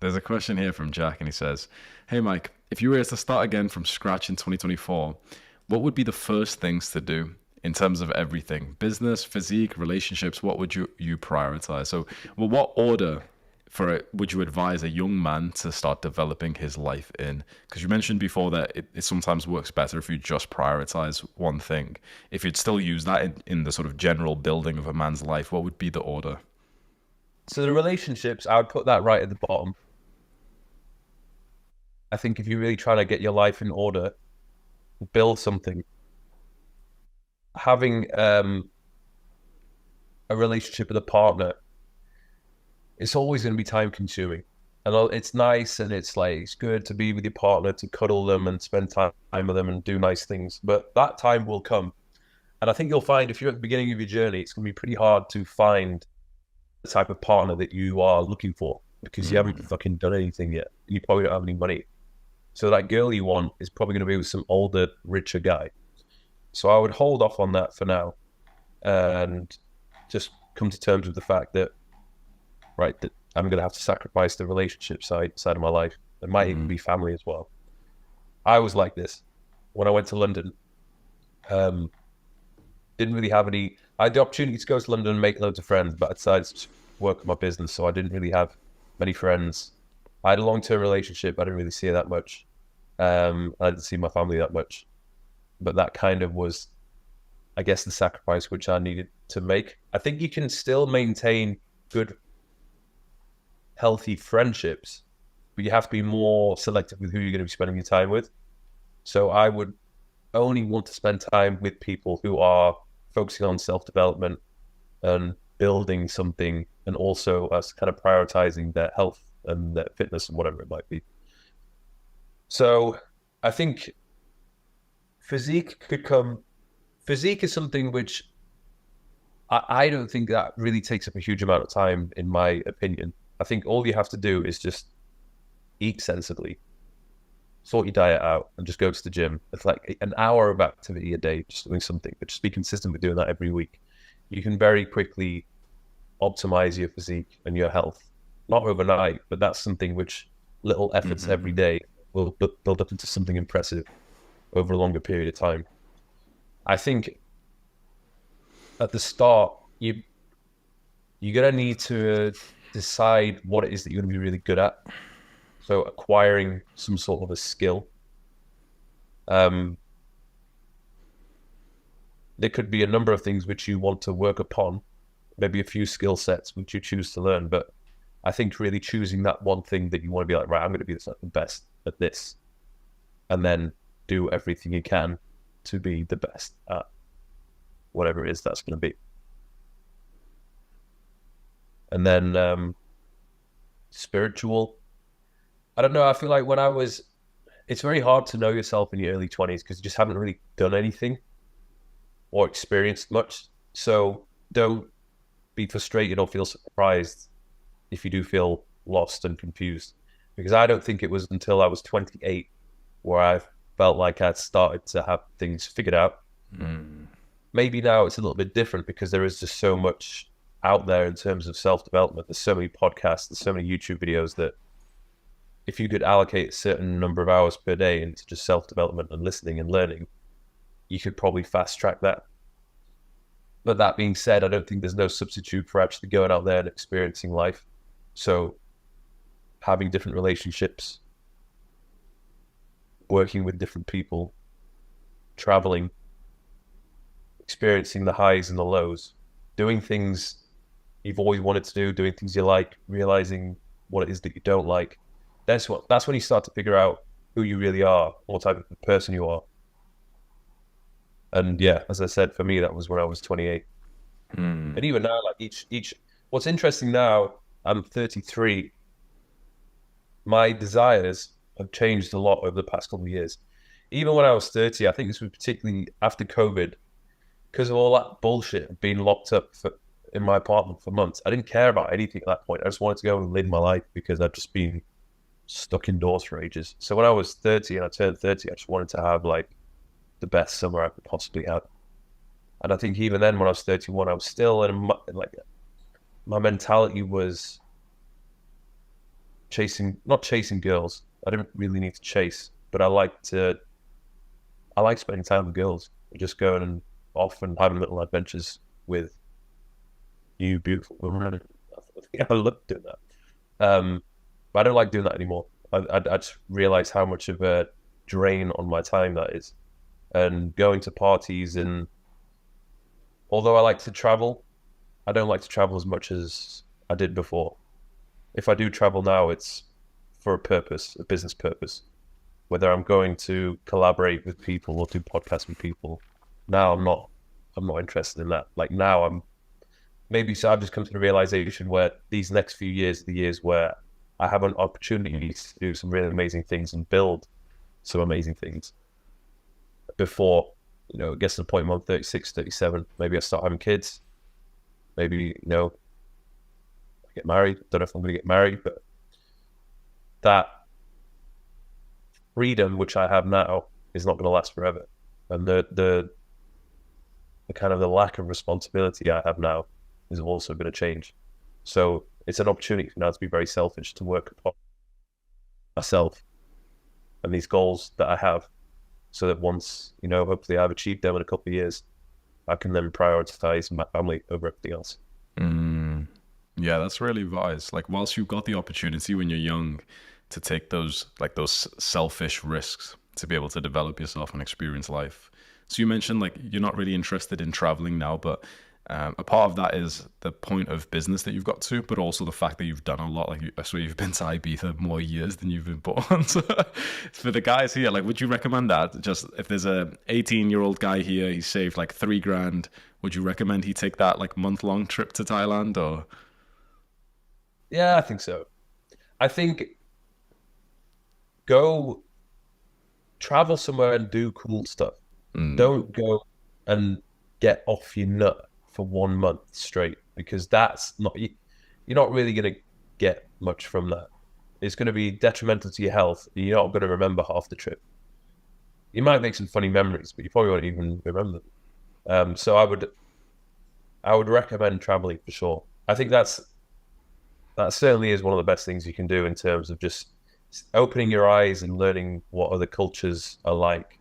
There's a question here from Jack, and he says, "Hey Mike, if you were to start again from scratch in 2024, what would be the first things to do in terms of everything? Business, physique, relationships, what would you prioritize? So, well, what order for it would you advise a young man to start developing his life in? Because you mentioned before that it sometimes works better if you just prioritize one thing. If you'd still use that in the sort of general building of a man's life, what would be the order?" So the relationships, I would put that right at the bottom. I think if you're really trying to get your life in order, build something, having a relationship with a partner, it's always going to be time consuming. And it's nice and it's good to be with your partner, to cuddle them and spend time with them and do nice things. But that time will come. And I think you'll find if you're at the beginning of your journey, it's going to be pretty hard to find the type of partner that you are looking for because you haven't fucking done anything yet. You probably don't have any money. So that girl you want is probably going to be with some older, richer guy. So I would hold off on that for now and just come to terms with the fact that, right, that I'm going to have to sacrifice the relationship side of my life. It might even be family as well. I was like this when I went to London. Didn't really have any. I had the opportunity to go to London and make loads of friends, but I decided to work on my business, so I didn't really have many friends. I had a long-term relationship. I didn't really see her that much. I didn't see my family that much. But that kind of was, I guess, the sacrifice which I needed to make. I think you can still maintain good, healthy friendships, but you have to be more selective with who you're going to be spending your time with. So I would only want to spend time with people who are focusing on self-development and building something, and also us kind of prioritizing their health and their fitness and whatever it might be. So I think physique could come. Physique is something which I don't think that really takes up a huge amount of time, in my opinion. I think all you have to do is just eat sensibly, sort your diet out, and just go to the gym. It's like an hour of activity a day, just doing something, but just be consistent with doing that every week. You can very quickly optimize your physique and your health. Not overnight, but that's something which little efforts every day will build up into something impressive over a longer period of time. I think at the start, you're going to need to decide what it is that you're going to be really good at. So acquiring some sort of a skill. There could be a number of things which you want to work upon, maybe a few skill sets which you choose to learn, but I think really choosing that one thing that you want to be like, right, I'm going to be the best at this, and then do everything you can to be the best at whatever it is that's going to be. And then spiritual. I don't know. I feel like it's very hard to know yourself in your early 20s because you just haven't really done anything or experienced much. So don't be frustrated or feel surprised if you do feel lost and confused. Because I don't think it was until I was 28 where I felt like I'd started to have things figured out. Maybe now it's a little bit different because there is just so much out there in terms of self-development. There's so many podcasts, there's so many YouTube videos that if you could allocate a certain number of hours per day into just self-development and listening and learning, you could probably fast track that. But that being said, I don't think there's no substitute for actually going out there and experiencing life. So having different relationships, working with different people, traveling, experiencing the highs and the lows, doing things you've always wanted to do, doing things you like, realizing what it is that you don't like. That's when you start to figure out who you really are, what type of person you are. And yeah, as I said, for me, that was when I was 28. And even now, like what's interesting now, I'm 33. My desires have changed a lot over the past couple of years. Even when I was 30, I think this was particularly after COVID, because of all that bullshit of being locked up in my apartment for months. I didn't care about anything at that point. I just wanted to go and live my life because I'd just been stuck indoors for ages. So when I was 30 and I turned 30, I just wanted to have like the best summer I could possibly have. And I think even then, when I was 31, I was still in like my mentality was not chasing girls. I don't really need to chase, but I like spending time with girls, just going and off and having little adventures with you, beautiful women. I think I love doing that. But I don't like doing that anymore. I just realized how much of a drain on my time that is. And going to parties, and although I like to travel, I don't like to travel as much as I did before. If I do travel now, it's for a purpose, a business purpose. Whether I'm going to collaborate with people or do podcasts with people, now I'm not interested in that. Like now I've just come to the realization where these next few years are the years where I have an opportunity to do some really amazing things and build some amazing things before, it gets to the point where I'm 36, 37. Maybe I start having kids. Maybe, I get married. Don't know if I'm going to get married, but that freedom which I have now is not going to last forever. And the kind of the lack of responsibility I have now is also going to change. So it's an opportunity for now to be very selfish, to work upon myself and these goals that I have, so that once, hopefully I've achieved them in a couple of years, I can then prioritize my family over everything else. Yeah, that's really wise. Like, whilst you've got the opportunity when you're young to take those selfish risks to be able to develop yourself and experience life. So you mentioned like you're not really interested in traveling now, but a part of that is the point of business that you've got to, but also the fact that you've done a lot. Like, I swear you've been to Ibiza more years than you've been born. So for the guys here, like, would you recommend that? Just if there's a 18-year-old guy here, he saved like $3,000, would you recommend he take that like month-long trip to Thailand? Or Yeah, I think so. I think go travel somewhere and do cool stuff. Don't go and get off your nut for 1 month straight, because you're not really going to get much from that. It's going to be detrimental to your health. You're not going to remember half the trip. You might make some funny memories, but you probably won't even remember them. So I would recommend traveling for sure. I think that certainly is one of the best things you can do in terms of just opening your eyes and learning what other cultures are like,